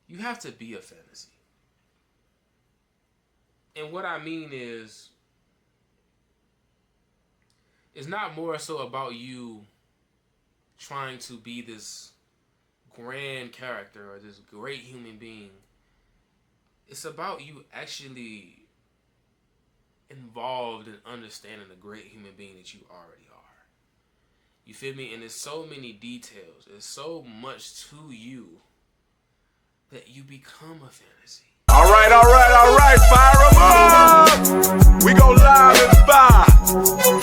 you have to be a fantasy. And what I mean is, it's not more so about you trying to be this grand character or this great human being. It's about you actually involved in understanding the great human being that you already are. You feel me? And there's so many details. There's so much to you that you become a fantasy. All right, fire them up! We go live and fire.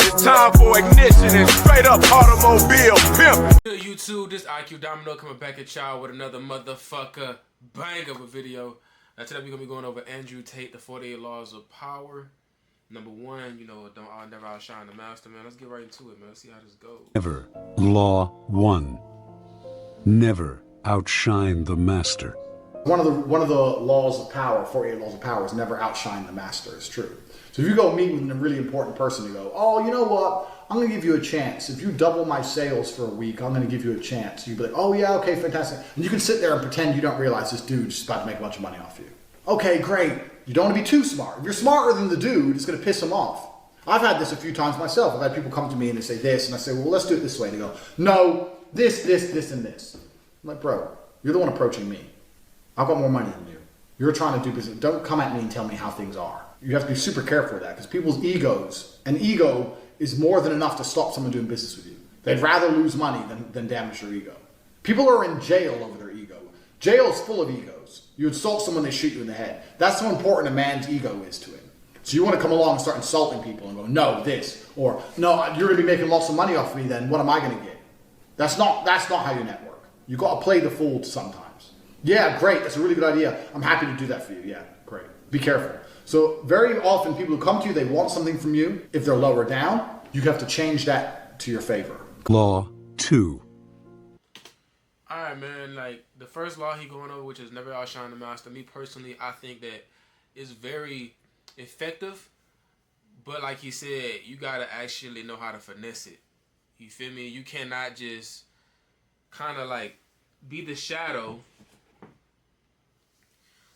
It's time for ignition and straight up automobile pimp. YouTube, this IQ Domino coming back at y'all with another motherfucker bang of a video. Now today we're going to be going over Andrew Tate, the 48 Laws of Power. Number one, don't never outshine the master, man. Let's get right into it, man. Let's see how this goes. Never. Law 1. Never outshine the master. One of the laws of power, 48 laws of power, is never outshine the master. It's true. So if you go meet with a really important person, you go, oh, you know what? I'm going to give you a chance. If you double my sales for a week, I'm going to give you a chance. You'd be like, oh yeah, okay, fantastic. And you can sit there and pretend you don't realize this dude's just about to make a bunch of money off you. Okay, great. You don't want to be too smart. If you're smarter than the dude, it's going to piss him off. I've had this a few times myself. I've had people come to me and they say this, and I say, well, let's do it this way. And they go, no, this, and this. I'm like, bro, you're the one approaching me. I've got more money than you. You're trying to do business. Don't come at me and tell me how things are. You have to be super careful with that because people's egos, an ego is more than enough to stop someone doing business with you. They'd rather lose money than damage your ego. People are in jail over their ego. Jail is full of egos. You insult someone, they shoot you in the head. That's how important a man's ego is to him. So you want to come along and start insulting people and go, no, this, or no, you're going to be making lots of money off me then, what am I going to get? That's not how you network. You got to play the fool sometimes. Yeah, great, that's a really good idea. I'm happy to do that for you. Yeah, great. Be careful. So very often people who come to you, they want something from you. If they're lower down, you have to change that to your favor. Law 2. Alright, man, like the first law he going over, which is never outshine the master, me personally, I think that is very effective. But like he said, you gotta actually know how to finesse it. You feel me? You cannot just kind of like be the shadow,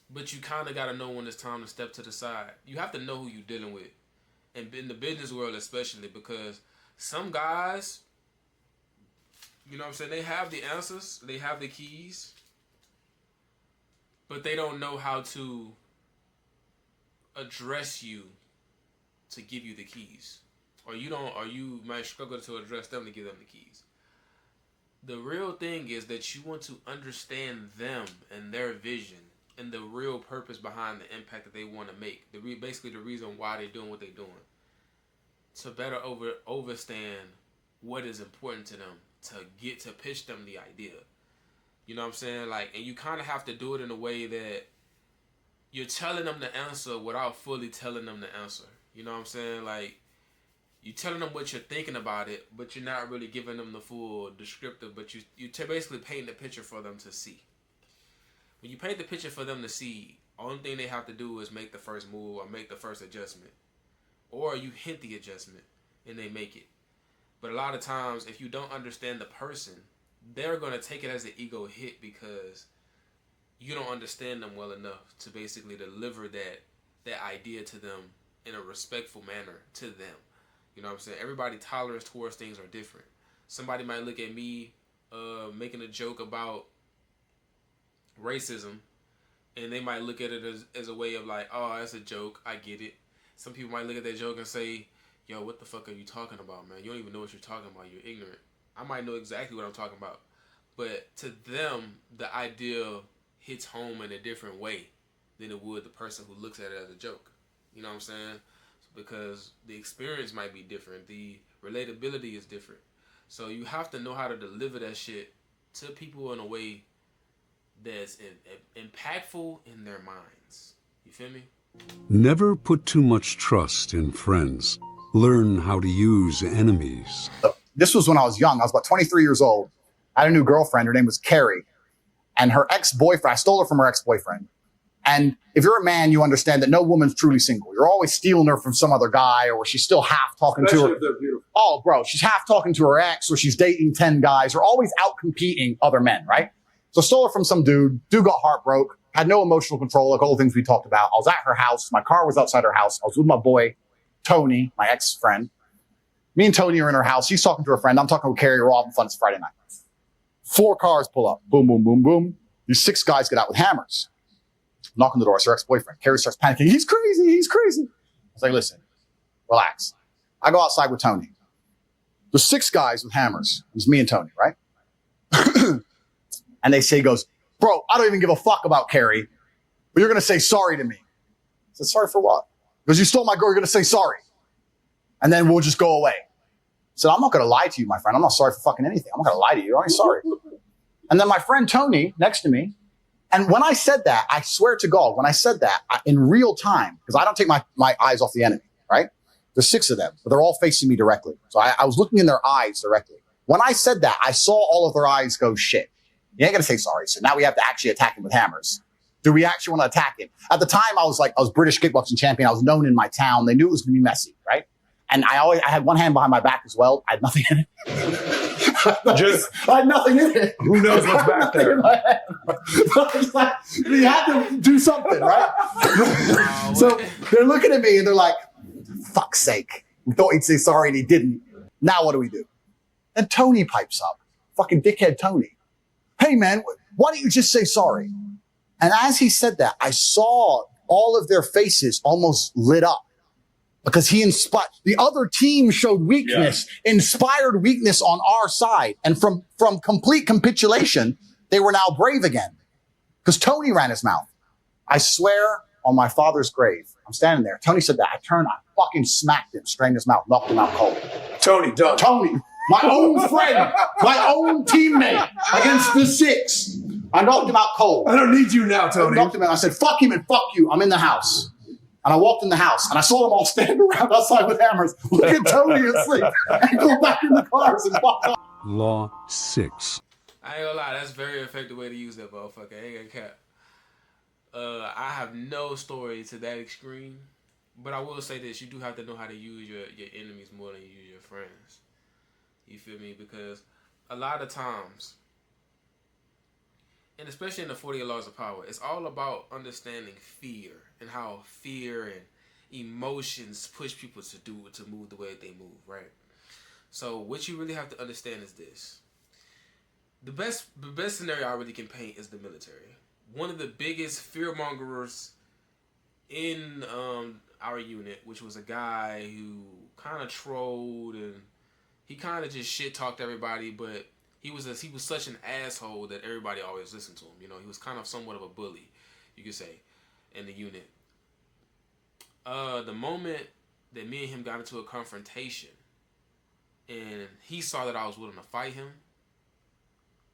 but you kind of got to know when it's time to step to the side. You have to know who you're dealing with. And in the business world especially, because some guys, you know what I'm saying, they have the answers, they have the keys, but they don't know how to address you to give you the keys. Or you might struggle to address them to give them the keys. The real thing is that you want to understand them and their vision and the real purpose behind the impact that they want to make. Basically the reason why they're doing what they're doing. To better understand what is important to them, to pitch them the idea. You know what I'm saying? Like, and you kind of have to do it in a way that you're telling them the answer without fully telling them the answer. You know what I'm saying? Like, you're telling them what you're thinking about it, but you're not really giving them the full descriptive, but you basically painting the picture for them to see. When you paint the picture for them to see, only thing they have to do is make the first move or make the first adjustment. Or you hint the adjustment and they make it. But a lot of times, if you don't understand the person, they're going to take it as an ego hit because you don't understand them well enough to basically deliver that idea to them in a respectful manner to them. You know what I'm saying? Everybody's tolerance towards things are different. Somebody might look at me making a joke about racism, and they might look at it as a way of like, oh, that's a joke, I get it. Some people might look at that joke and say, yo, what the fuck are you talking about, man? You don't even know what you're talking about, you're ignorant. I might know exactly what I'm talking about, but to them, the idea hits home in a different way than it would the person who looks at it as a joke. You know what I'm saying? Because the experience might be different, the relatability is different. So you have to know how to deliver that shit to people in a way that's impactful in their minds. You feel me? Never put too much trust in friends. Learn how to use enemies. This was when I was young. I was about 23 years old. I had a new girlfriend. Her name was Carrie. And her ex-boyfriend, I stole her from her ex-boyfriend. And if you're a man, you understand that no woman's truly single. You're always stealing her from some other guy, or she's still half talking to her. If they're beautiful. Oh, bro, she's half talking to her ex, or she's dating 10 guys. Or always out competing other men, right? So stole her from some dude. Dude got heartbroken. Had no emotional control, like all the things we talked about. I was at her house. My car was outside her house. I was with my boy, Tony, my ex-friend. Me and Tony are in her house. She's talking to her friend. I'm talking with Carrie. We're all having fun. It's Friday night. 4 cars pull up. Boom, boom, boom, boom. These 6 guys get out with hammers. Knock on the door. It's her ex-boyfriend. Carrie starts panicking. He's crazy. He's crazy. I was like, listen, relax. I go outside with Tony. There's 6 guys with hammers. It's me and Tony, right? And they say, he goes, bro, I don't even give a fuck about Carrie, but you're going to say sorry to me. I said, sorry for what? Because you stole my girl, you're going to say sorry. And then we'll just go away. I said, I'm not going to lie to you, my friend. I'm not sorry for fucking anything. I'm not going to lie to you. I'm sorry. And then my friend Tony next to me, and when I said that, I swear to God, when I said that in real time, because I don't take my eyes off the enemy, right? There's 6 of them, but they're all facing me directly. So I was looking in their eyes directly. When I said that, I saw all of their eyes go, shit. You ain't going to say sorry. So now we have to actually attack him with hammers. Do we actually want to attack him? At the time, I was British kickboxing champion. I was known in my town. They knew it was going to be messy, right? And I had one hand behind my back as well. I had nothing in it. I had nothing in it. Who knows what's back there? You had to do something, right? So they're looking at me and they're like, fuck's sake. We thought he'd say sorry and he didn't. Now what do we do? And Tony pipes up. Fucking dickhead Tony. Hey, man, why don't you just say sorry? And as he said that, I saw all of their faces almost lit up because he inspired. The other team showed weakness, inspired weakness on our side. And from complete capitulation, they were now brave again because Tony ran his mouth. I swear on my father's grave, I'm standing there. Tony said that. I turned, I fucking smacked him, strained his mouth, knocked him out cold. Tony, don't. Tony, my own friend, my own teammate against the 6. I knocked him out cold. I don't need you now, Tony. I knocked him out. I said, fuck him and fuck you. I'm in the house. And I walked in the house and I saw them all stand around outside with hammers, look at Tony asleep, and go back in the cars and fuck off. Law 6. I ain't gonna lie, that's a very effective way to use that motherfucker. I ain't gonna cap. I have no story to that extreme, but I will say this: you do have to know how to use your enemies more than you use your friends. You feel me? Because a lot of times, and especially in the 48 Laws of Power, it's all about understanding fear and how fear and emotions push people to move the way that they move, right? So what you really have to understand is this. The best scenario I really can paint is the military. One of the biggest fearmongers in our unit, which was a guy who kind of trolled and he kind of just shit talked everybody, but he was such an asshole that everybody always listened to him. You know, he was kind of somewhat of a bully, you could say, in the unit. The moment that me and him got into a confrontation, and he saw that I was willing to fight him,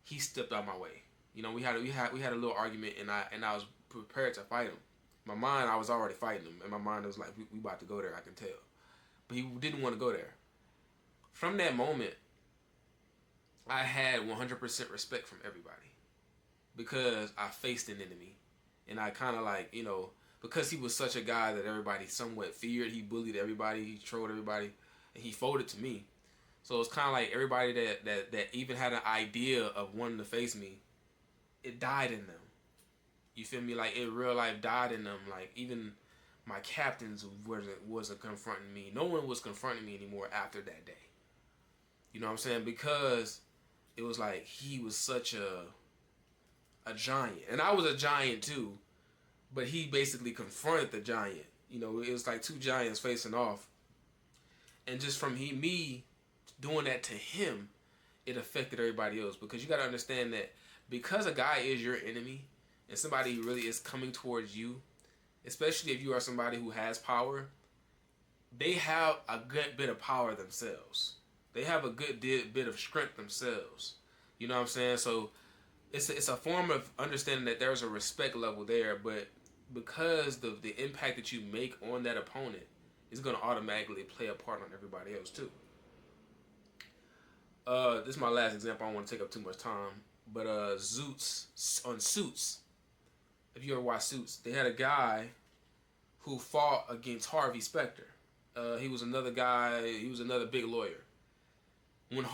he stepped out my way. You know, we had a little argument, and I was prepared to fight him. In my mind, I was already fighting him. In my mind, it was like, we about to go there, I can tell. But he didn't want to go there. From that moment, I had 100% respect from everybody because I faced an enemy. And I kind of like, you know, because he was such a guy that everybody somewhat feared, he bullied everybody, he trolled everybody, and he folded to me. So it's kind of like everybody that even had an idea of wanting to face me, it died in them. You feel me? Like, in real life died in them. Like, even my captains wasn't confronting me. No one was confronting me anymore after that day. You know what I'm saying? Because it was like he was such a giant. And I was a giant too. But he basically confronted the giant. You know, it was like 2 giants facing off. And just from me doing that to him, it affected everybody else. Because you got to understand that because a guy is your enemy and somebody really is coming towards you, especially if you are somebody who has power, they have a good bit of power themselves. They have a good bit of strength themselves. You know what I'm saying? So it's a form of understanding that there's a respect level there, but because the impact that you make on that opponent is going to automatically play a part on everybody else too. This is my last example. I don't want to take up too much time. But Suits, if you ever watch Suits, they had a guy who fought against Harvey Specter. He was another guy. He was another big lawyer. When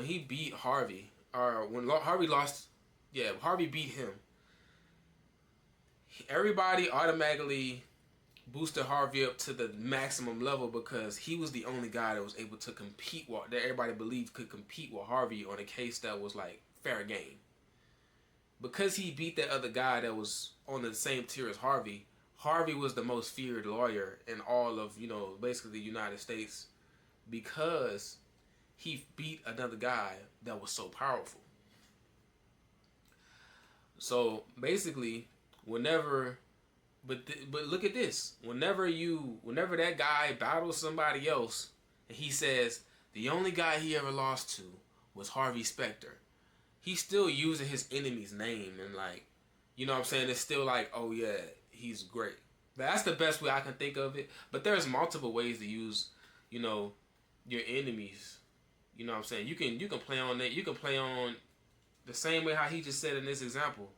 he beat Harvey, or when Harvey lost, Harvey beat him. Everybody automatically boosted Harvey up to the maximum level because he was the only guy that was able to compete that everybody believed could compete with Harvey on a case that was like fair game. Because he beat that other guy that was on the same tier as Harvey, Harvey was the most feared lawyer in all of, basically the United States because he beat another guy that was so powerful. So basically, but look at this. Whenever that guy battles somebody else, and he says the only guy he ever lost to was Harvey Specter, he's still using his enemy's name and like, you know what I'm saying? It's still like, oh yeah, he's great. That's the best way I can think of it. But there's multiple ways to use, your enemies. You know what I'm saying? You can play on that. You can play on the same way how he just said in this example.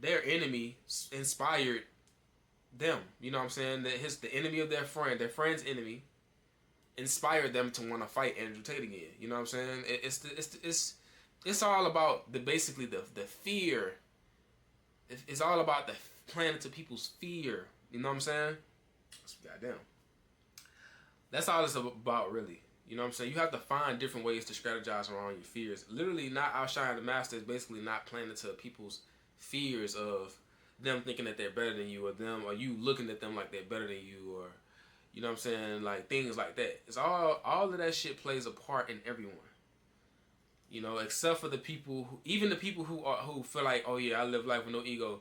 Their enemy inspired them. You know what I'm saying? The enemy of their friend's enemy, inspired them to want to fight Andrew Tate again. You know what I'm saying? It's all about basically the fear. It's all about the playing into people's fear. You know what I'm saying? Goddamn. That's all it's about, really. You know what I'm saying? You have to find different ways to strategize around your fears. Literally, not outshining the master is basically not playing into people's fears of them thinking that they're better than you, or you looking at them like they're better than you, or you know what I'm saying, like things like that. It's all of that shit plays a part in everyone. Except for the people even the people who feel like, oh yeah, I live life with no ego,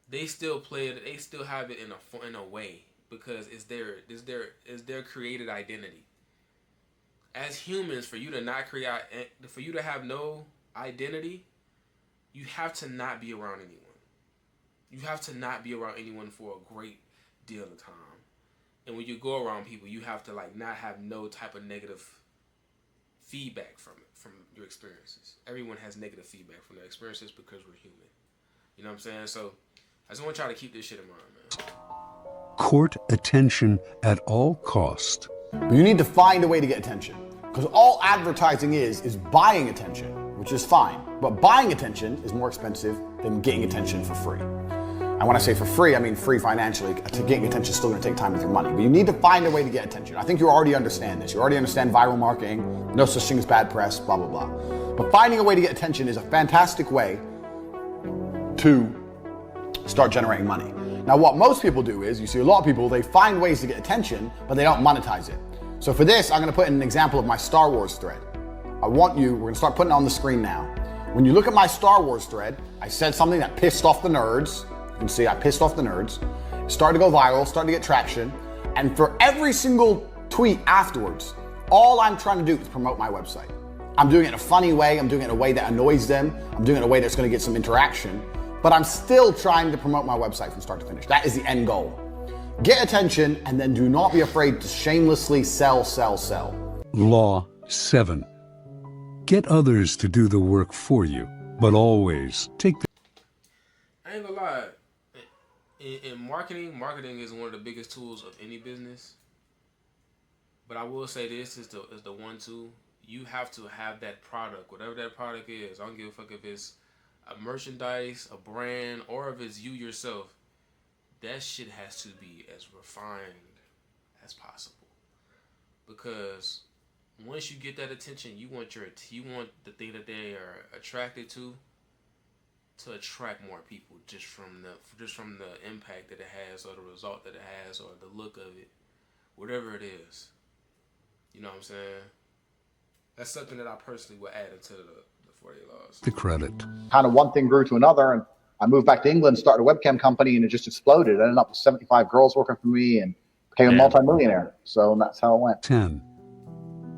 they still play it. They still have it in a way because it's their created identity. As humans, for you to have no identity, you have to not be around anyone. You have to not be around anyone for a great deal of time. And when you go around people, you have to like not have no type of negative feedback from your experiences. Everyone has negative feedback from their experiences because we're human. You know what I'm saying? So I just want y'all to keep this shit in mind, man. Court attention at all cost. But you need to find a way to get attention. Because all advertising is buying attention, which is fine. But buying attention is more expensive than getting attention for free. And when I say for free, I mean free financially. Getting attention is still going to take time with your money. But you need to find a way to get attention. I think you already understand this. You already understand viral marketing, no such thing as bad press, blah, blah, blah. But finding a way to get attention is a fantastic way to start generating money. Now, what most people do is, you see a lot of people, they find ways to get attention, but they don't monetize it. So for this, I'm going to put in an example of my Star Wars thread. we're going to start putting it on the screen now. When you look at my Star Wars thread, I said something that pissed off the nerds. You can see I pissed off the nerds. It started to go viral, started to get traction. And for every single tweet afterwards, all I'm trying to do is promote my website. I'm doing it in a funny way. I'm doing it in a way that annoys them. I'm doing it in a way that's going to get some interaction. But I'm still trying to promote my website from start to finish. That is the end goal. Get attention, and then do not be afraid to shamelessly sell. Law 7. Get others to do the work for you, but always take the... I ain't gonna lie. In marketing is one of the biggest tools of any business. But I will say this is the one tool. You have to have that product, whatever that product is. I don't give a fuck if it's a merchandise, a brand, or if it's you yourself. That shit has to be as refined as possible. Because once you get that attention, you want the thing that they are attracted to attract more people just from the impact that it has, or the result that it has, or the look of it, whatever it is. You know what I'm saying? That's something that I personally would add into the 48 laws. The credit. Kind of one thing grew to another, and I moved back to England, started a webcam company, and it just exploded. I ended up with 75 girls working for me and became a multimillionaire. So that's how it went. 10.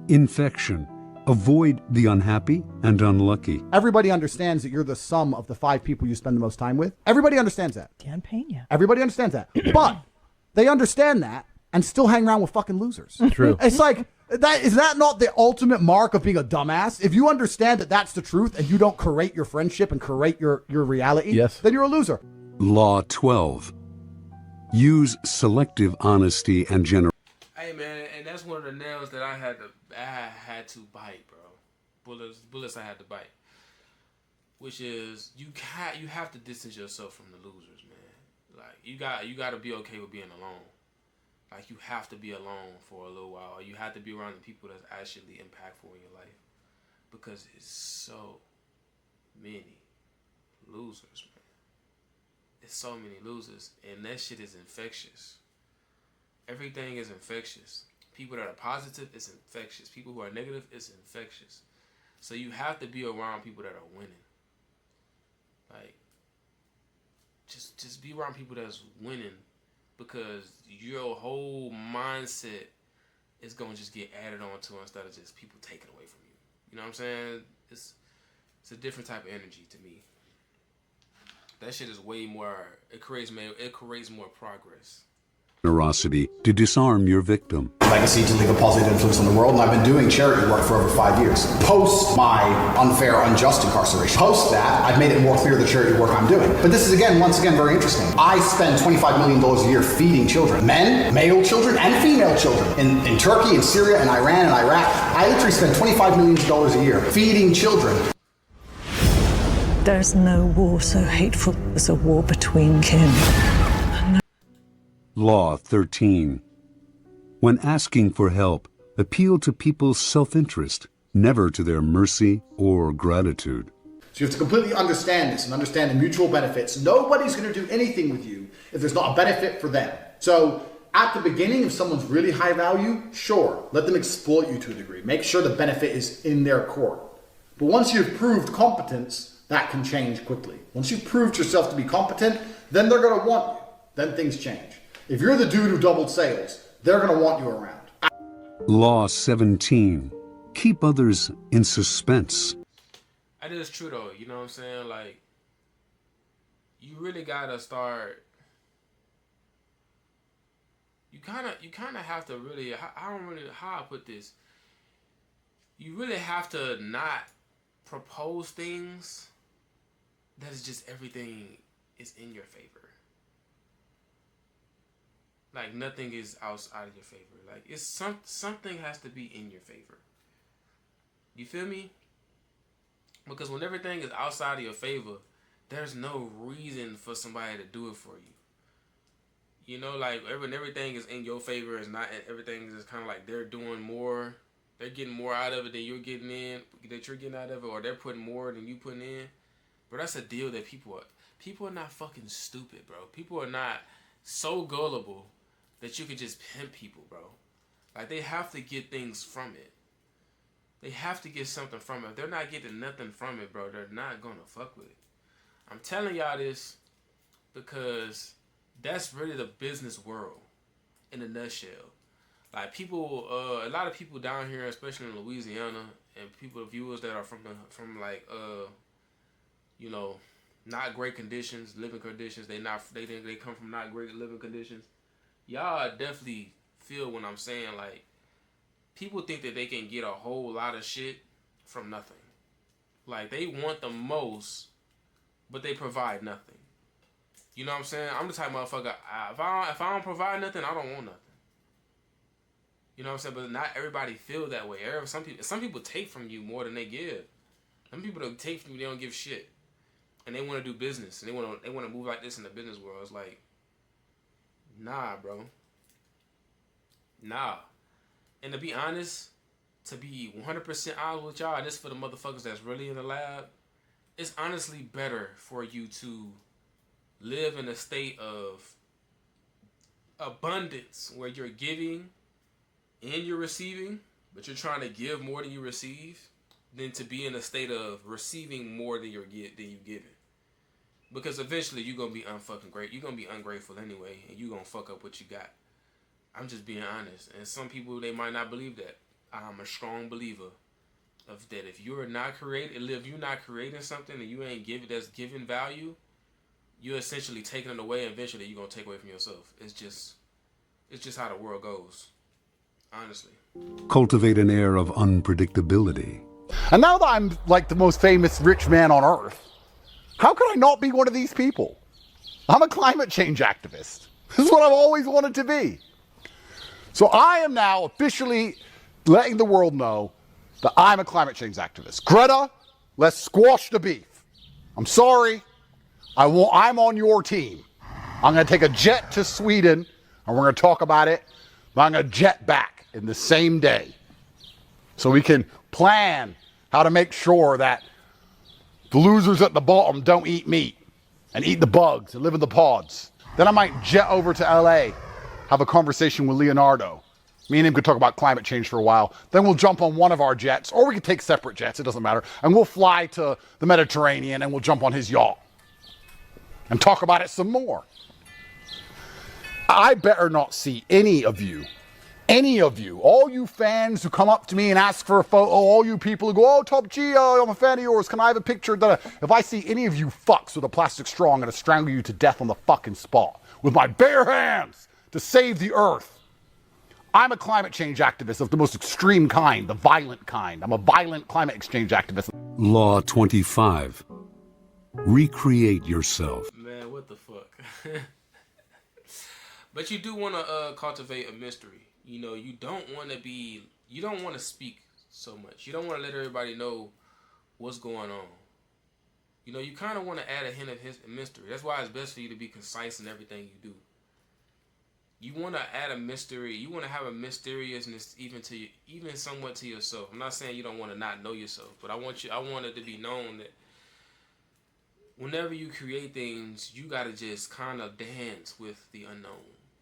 Infection. Avoid the unhappy and unlucky. Everybody understands that you're the sum of the 5 people you spend the most time with. Everybody understands that. Dan Pena. Everybody understands that. But they understand that and still hang around with fucking losers. True. It's like, is that not the ultimate mark of being a dumbass? If you understand that that's the truth and you don't curate your friendship and curate your reality, yes, then you're a loser. Law 12. Use selective honesty and generosity. Hey man, and that's one of the nails that I had to bite, bro. bullets I had to bite. Which is you have to distance yourself from the losers, man. Like you got to be okay with being alone. Like you have to be alone for a little while. You have to be around the people that's actually impactful in your life, because it's so many losers, man. It's so many losers, and that shit is infectious. Everything is infectious. People that are positive is infectious. People who are negative is infectious. So you have to be around people that are winning. Like, just be around people that's winning, because your whole mindset is gonna just get added on to instead of just people taking away from you. You know what I'm saying? It's a different type of energy to me. That shit is way more. It creates more progress. Generosity to disarm your victim. Legacy to leave a positive influence on the world, and I've been doing charity work for over 5 years. Post my unfair, unjust incarceration, post that, I've made it more clear the charity work I'm doing. But this is once again, very interesting. I spend $25 million a year feeding children. Men, male children, and female children. In Turkey, in Syria, and Iran, and Iraq. I literally spend $25 million a year feeding children. There's no war so hateful as a war between kin. Law 13. When asking for help, appeal to people's self-interest, never to their mercy or gratitude. So you have to completely understand this and understand the mutual benefits. Nobody's going to do anything with you if there's not a benefit for them. So at the beginning, if someone's really high value, sure, let them exploit you to a degree. Make sure the benefit is in their court. But once you've proved competence, that can change quickly. Once you've proved yourself to be competent, then they're going to want you. Then things change. If you're the dude who doubled sales, they're going to want you around. Law 17. Keep others in suspense. That is true though. You know what I'm saying? Like, you really gotta start. You kind of have to really. How I put this. You really have to not propose things that is just everything is in your favor. Like, nothing is outside of your favor. Like, it's something has to be in your favor. You feel me? Because when everything is outside of your favor, there's no reason for somebody to do it for you. You know, like, when everything is in your favor, it's not, everything is kind of like they're doing more. They're getting more out of it than you're getting out of it, or they're putting more than you putting in. But that's a deal that people are not fucking stupid, bro. People are not so gullible that you could just pimp people, bro. Like, they have to get things from it. They have to get something from it. If they're not getting nothing from it, bro, they're not gonna fuck with it. I'm telling y'all this because that's really the business world in a nutshell. Like, people, a lot of people down here, especially in Louisiana, and viewers that are from you know, not great conditions, living conditions. They think they come from not great living conditions. Y'all definitely feel when I'm saying, like, people think that they can get a whole lot of shit from nothing. Like, they want the most, but they provide nothing. You know what I'm saying? I'm the type of motherfucker, if I don't provide nothing, I don't want nothing. You know what I'm saying? But not everybody feel that way. Some people take from you more than they give. Some people don't take from you, they don't give shit. And they want to do business, and they want to move like this in the business world. It's like, nah, bro. Nah. And to be honest, to be 100% honest with y'all, and this for the motherfuckers that's really in the lab, it's honestly better for you to live in a state of abundance where you're giving and you're receiving, but you're trying to give more than you receive, than to be in a state of receiving more than you're giving. Because eventually you're gonna be unfucking great. You're gonna be ungrateful anyway, and you're gonna fuck up what you got. I'm just being honest. And some people, they might not believe that. I'm a strong believer of that. If you're not creating something and you ain't that's giving value, you're essentially taking it away, and eventually you're gonna take away from yourself. It's just how the world goes. Honestly. Cultivate an air of unpredictability. And now that I'm like the most famous rich man on earth, how could I not be one of these people? I'm a climate change activist. This is what I've always wanted to be. So I am now officially letting the world know that I'm a climate change activist. Greta, let's squash the beef. I'm sorry. I'm on your team. I'm going to take a jet to Sweden, and we're going to talk about it. But I'm going to jet back in the same day so we can plan how to make sure that the losers at the bottom don't eat meat and eat the bugs and live in the pods. Then I might jet over to LA, have a conversation with Leonardo. Me and him could talk about climate change for a while. Then we'll jump on one of our jets, or we could take separate jets, it doesn't matter. And we'll fly to the Mediterranean and we'll jump on his yacht and talk about it some more. I better not see any of you, all you fans who come up to me and ask for a photo, all you people who go, oh, Top G, I'm a fan of yours, can I have a picture? If I see any of you fucks with a plastic straw, I'm going to strangle you to death on the fucking spot with my bare hands to save the earth. I'm a climate change activist of the most extreme kind, the violent kind. I'm a violent climate exchange activist. Law 25. Recreate yourself. Man, what the fuck? But you do want to cultivate a mystery. You know, you don't want to speak so much. You don't want to let everybody know what's going on. You know, you kind of want to add a hint of mystery. That's why it's best for you to be concise in everything you do. You want to add a mystery. You want to have a mysteriousness even somewhat to yourself. I'm not saying you don't want to not know yourself, but I want it to be known that whenever you create things, you got to just kind of dance with the unknown.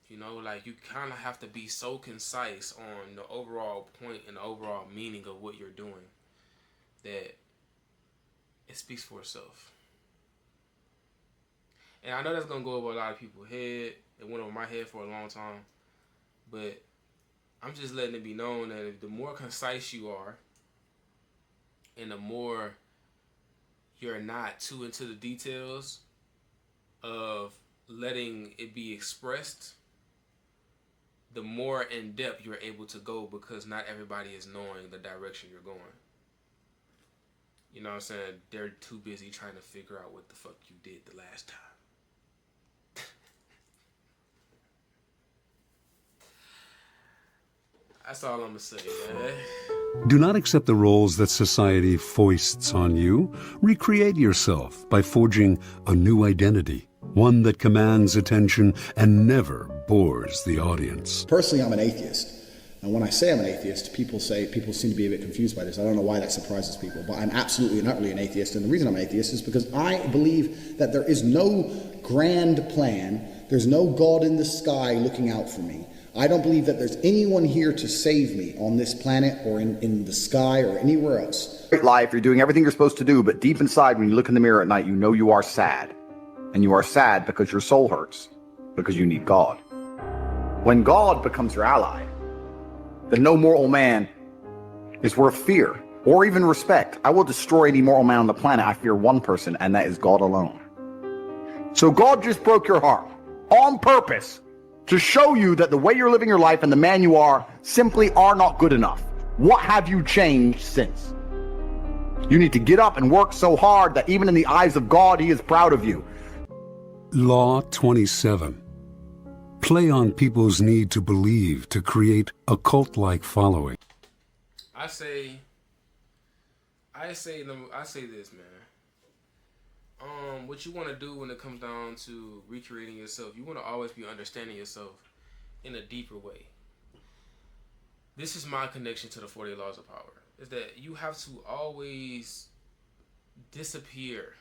You know, like you kind of have to be so concise on the overall point and the overall meaning of what you're doing that it speaks for itself. And I know that's going to go over a lot of people's head. It went over my head for a long time. But I'm just letting it be known that the more concise you are and the more you're not too into the details of letting it be expressed, the more in depth you're able to go, because not everybody is knowing the direction you're going. You know what I'm saying? They're too busy trying to figure out what the fuck you did the last time. That's all I'm gonna say, man. Do not accept the roles that society foists on you. Recreate yourself by forging a new identity, one that commands attention and never bores the audience. Personally, I'm an atheist. And when I say I'm an atheist, people seem to be a bit confused by this. I don't know why that surprises people, but I'm absolutely and utterly an atheist. And the reason I'm an atheist is because I believe that there is no grand plan. There's no God in the sky looking out for me. I don't believe that there's anyone here to save me on this planet or in the sky or anywhere else. Great life, you're doing everything you're supposed to do, but deep inside, when you look in the mirror at night, you know you are sad. And you are sad because your soul hurts, because you need God. When God becomes your ally, then no mortal man is worth fear or even respect. I will destroy any mortal man on the planet. I fear one person, and that is God alone. So God just broke your heart on purpose to show you that the way you're living your life and the man you are simply are not good enough. What have you changed since? You need to get up and work so hard that even in the eyes of God, he is proud of you. Law 27. Play on people's need to believe to create a cult-like following. I say this, man. What you want to do when it comes down to recreating yourself, you want to always be understanding yourself in a deeper way. This is my connection to the 40 laws of power, is that you have to always disappear.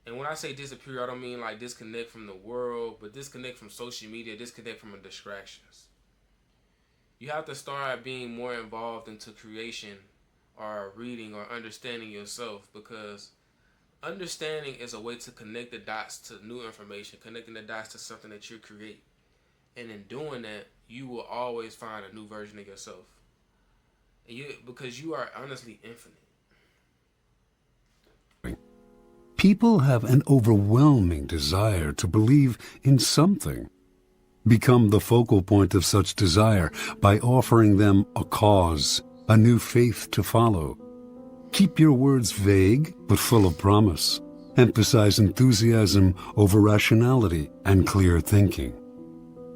And when I say disappear, I don't mean like disconnect from the world, but disconnect from social media, disconnect from the distractions. You have to start being more involved into creation or reading or understanding yourself, because understanding is a way to connect the dots to new information, connecting the dots to something that you create. And in doing that, you will always find a new version of yourself. Because you are honestly infinite. People have an overwhelming desire to believe in something. Become the focal point of such desire by offering them a cause, a new faith to follow. Keep your words vague but full of promise. Emphasize enthusiasm over rationality and clear thinking.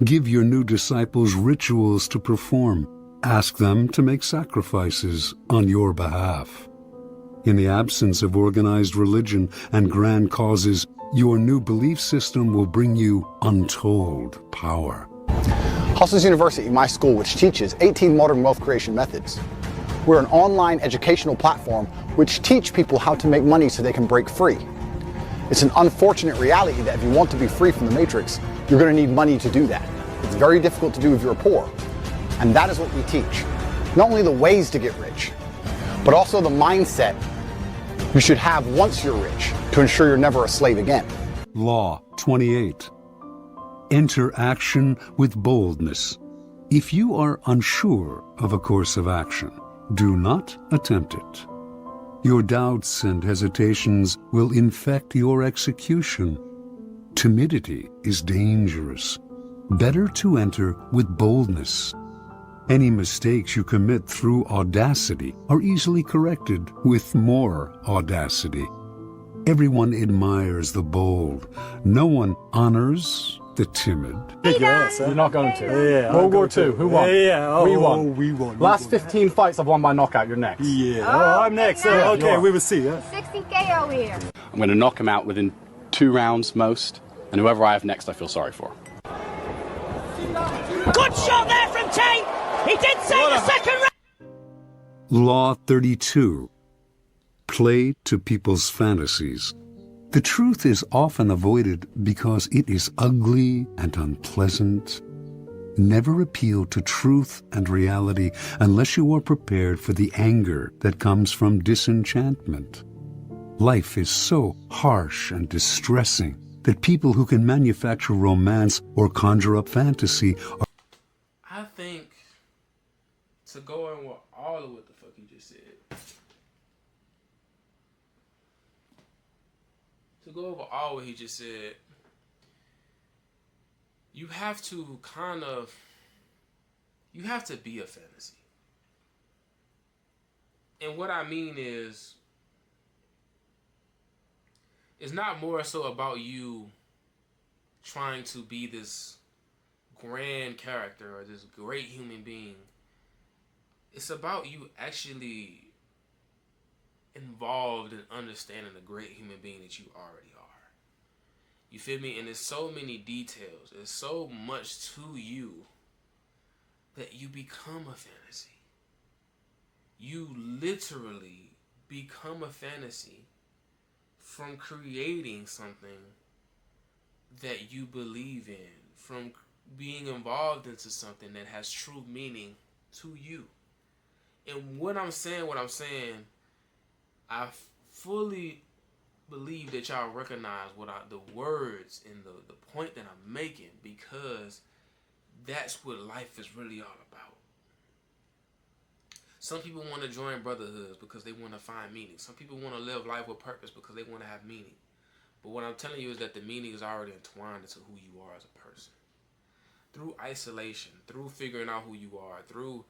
Give your new disciples rituals to perform. Ask them to make sacrifices on your behalf. In the absence of organized religion and grand causes, your new belief system will bring you untold power. Hustles University, my school, which teaches 18 modern wealth creation methods. We're an online educational platform which teach people how to make money so they can break free. It's an unfortunate reality that if you want to be free from the matrix, you're going to need money to do that. It's very difficult to do if you're poor. And that is what we teach. Not only the ways to get rich, but also the mindset you should have once you're rich to ensure you're never a slave again. Law 28. Enter action with boldness. If you are unsure of a course of action, do not attempt it. Your doubts and hesitations will infect your execution. Timidity is dangerous. Better to enter with boldness. Any mistakes you commit through audacity are easily corrected with more audacity. Everyone admires the bold. No one honors the timid. You're not going to. Yeah, World War II, who won? Yeah, we won. We won. Last 15 fights I've won by knockout, you're next. Yeah. Oh, I'm next. Okay, we will see. 60K over here. I'm going to knock him out within 2 rounds most, and whoever I have next I feel sorry for. Good shot there from Tate. He did say the second round. Law 32. Play to people's fantasies. The truth is often avoided because it is ugly and unpleasant. Never appeal to truth and reality unless you are prepared for the anger that comes from disenchantment. Life is so harsh and distressing that people who can manufacture romance or conjure up fantasy are... I think, to go in with all of what the fuck you just said, to go over all what he just said, you have to you have to be a fantasy. And what I mean is, it's not more so about you trying to be this grand character or this great human being. It's about you actually involved in understanding the great human being that you already are. You feel me? And there's so many details. There's so much to you that you become a fantasy. You literally become a fantasy from creating something that you believe in, from being involved into something that has true meaning to you. And what I'm saying, I fully believe that y'all recognize the words and the point that I'm making, because that's what life is really all about. Some people want to join brotherhoods because they want to find meaning. Some people want to live life with purpose because they want to have meaning. But what I'm telling you is that the meaning is already entwined into who you are as a person. Through isolation, through figuring out who you are, through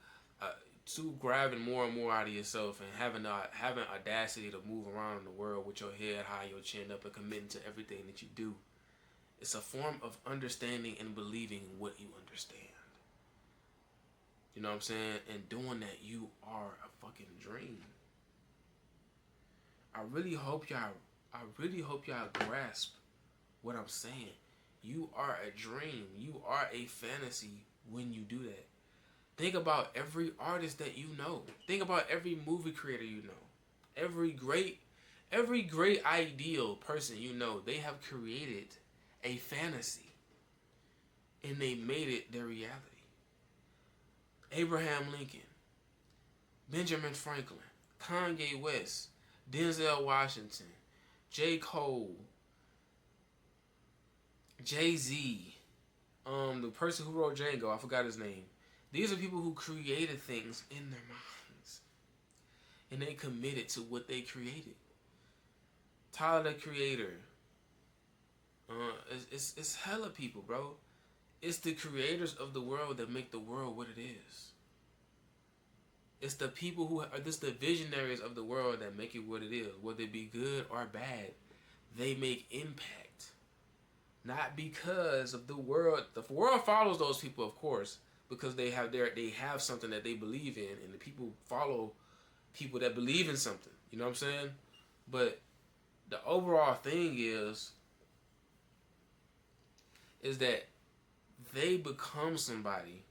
grabbing more and more out of yourself and having audacity to move around in the world with your head high, your chin up, and committing to everything that you do. It's a form of understanding and believing in what you understand. You know what I'm saying? And doing that, you are a fucking dream. I really hope y'all grasp what I'm saying. You are a dream. You are a fantasy when you do that. Think about every artist that you know. Think about every movie creator you know. Every great ideal person you know. They have created a fantasy and they made it their reality. Abraham Lincoln, Benjamin Franklin, Kanye West, Denzel Washington, J. Cole, Jay-Z, the person who wrote Django, I forgot his name. These are people who created things in their minds. And they committed to what they created. Tyler, the Creator. It's hella people, bro. It's the creators of the world that make the world what it is. It's the people who are just the visionaries of the world that make it what it is. Whether it be good or bad, they make impact. Not because of the world. The world follows those people, of course, because they have something that they believe in, and the people follow people that believe in something. You know what I'm saying? But the overall thing is that they become somebody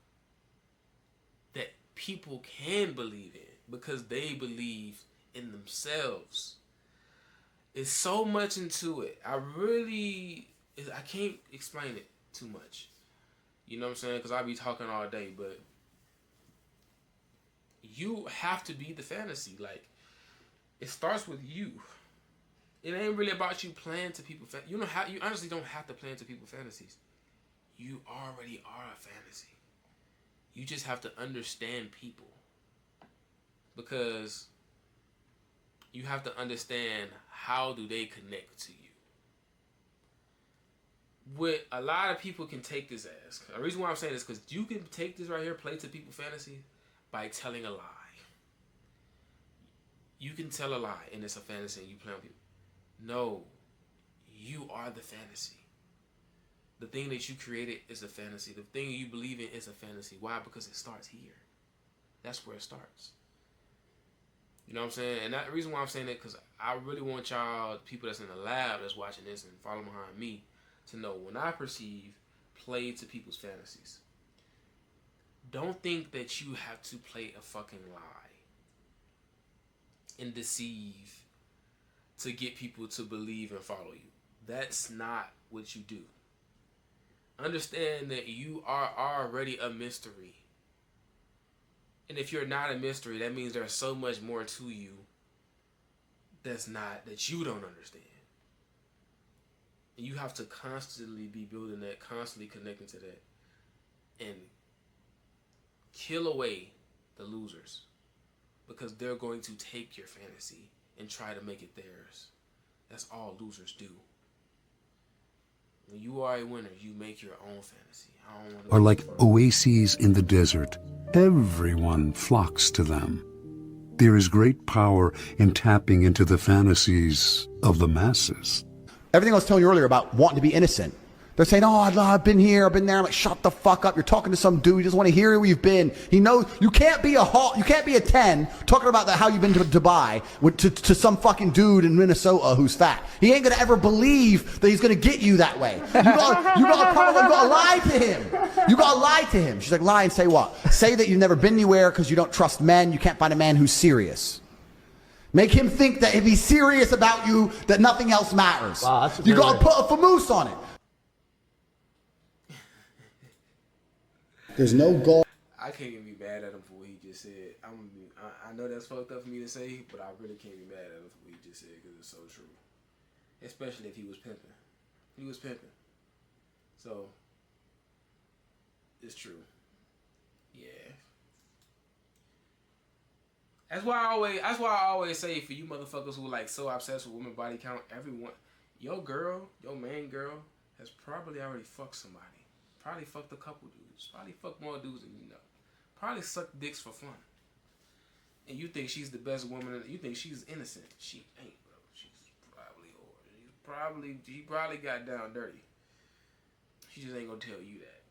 that people can believe in because they believe in themselves. It's so much into it. I can't explain it too much. You know what I'm saying? Because I be talking all day, but you have to be the fantasy. Like, it starts with you. It ain't really about you playing to people. You honestly don't have to play into people's fantasies. You already are a fantasy. You just have to understand people. Because you have to understand how do they connect to you. What a lot of people can take this as. The reason why I'm saying this is because you can take this right here, play to people's fantasy, by telling a lie. You can tell a lie and it's a fantasy and you play on people. No, you are the fantasy. The thing that you created is a fantasy. The thing you believe in is a fantasy. Why? Because it starts here. That's where it starts. You know what I'm saying? And the reason why I'm saying that, because I really want y'all, people that's in the lab that's watching this and following behind me, to know when I perceive play to people's fantasies. Don't think that you have to play a fucking lie and deceive to get people to believe and follow you. That's not what you do. Understand that you are already a mystery. And if you're not a mystery, that means there's so much more to you that you don't understand. And you have to constantly be building that, constantly connecting to that, and kill away the losers, because they're going to take your fantasy and try to make it theirs. That's all losers do. When you are a winner, you make your own fantasy. Are like oases in the desert. Everyone flocks to them. There is great power in tapping into the fantasies of the masses. Everything I was telling you earlier about wanting to be innocent. They're saying, oh, I've been here, I've been there. I'm like, shut the fuck up. You're talking to some dude. He doesn't want to hear where you've been. He knows you can't be a 10 talking about how you've been to Dubai to some fucking dude in Minnesota who's fat. He ain't going to ever believe that he's going to get you that way. You gotta lie to him. You gotta lie to him. She's like, lie and say what? Say that you've never been anywhere because you don't trust men. You can't find a man who's serious. Make him think that if he's serious about you, that nothing else matters. Wow, you gotta put a famoose on it. There's no goal. I can't even be mad at him for what he just said. I know that's fucked up for me to say, but I really can't be mad at him for what he just said because it's so true. Especially if he was pimping. He was pimping. So, it's true. Yeah. That's why I always say, for you motherfuckers who are like so obsessed with women body count, everyone, your main girl has probably already fucked somebody. Probably fucked a couple dudes. Probably fucked more dudes than you know. Probably sucked dicks for fun. And you think she's the best woman. You think she's innocent. She ain't, bro. She's probably she probably got down dirty. She just ain't gonna tell you that.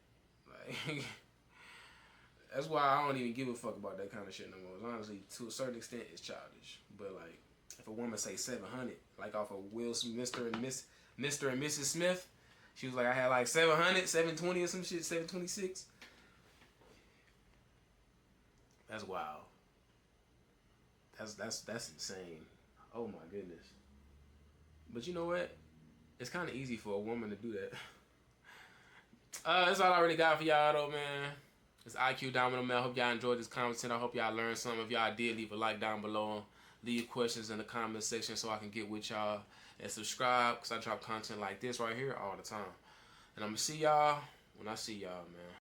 Like, that's why I don't even give a fuck about that kind of shit no more. Honestly, to a certain extent, it's childish. But like, if a woman say 700, like off of Will Smith, Mr. and Mrs. Smith. She was like, I had like 700, 720 or some shit, 726. That's wild. That's insane. Oh my goodness. But you know what? It's kind of easy for a woman to do that. That's all I really got for y'all though, man. It's IQ Domino, man. I hope y'all enjoyed this content. I hope y'all learned something. If y'all did, leave a like down below. Leave questions in the comment section so I can get with y'all. And subscribe, because I drop content like this right here all the time. And I'm going to see y'all when I see y'all, man.